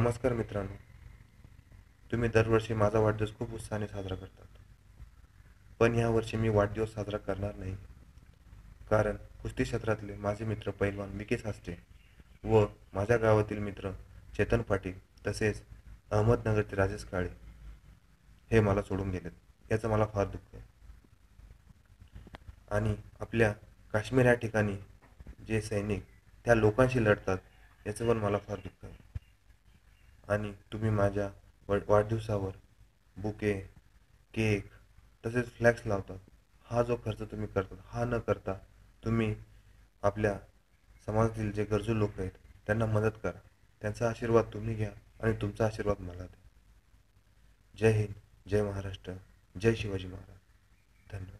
नमस्कार मित्रांनो. तुम्ही दरवर्षी माझा वाढदिवस खूप उत्साहाने साजरा करतात. पण यावर्षी मी वाढदिवस साजरा करणार नाही. कारण कुस्ती क्षेत्रातले माझे मित्र पैलवान विके सास्ते व माझ्या गावातील मित्र चेतन पाटील तसेच अहमदनगरचे राजेश काळे हे मला सोडून गेलेत. याचं मला फार दुःख आहे. आणि आपल्या काश्मीर या ठिकाणी जे सैनिक त्या लोकांशी लढतात याचं पण मला फार दुःख आहे. आणि तुम्ही माझ्या वाढदिवसावर बुके, केक तसेच फ्लॅक्स लावतात. हा जो खर्च तुम्ही करतात हा न करता तुम्ही आपल्या समाजातील जे गरजू लोक आहेत त्यांना मदत करा. त्यांचा आशीर्वाद तुम्ही घ्या आणि तुमचा आशीर्वाद मला द्या. जय हिंद, जय महाराष्ट्र, जय शिवाजी महाराज. धन्यवाद.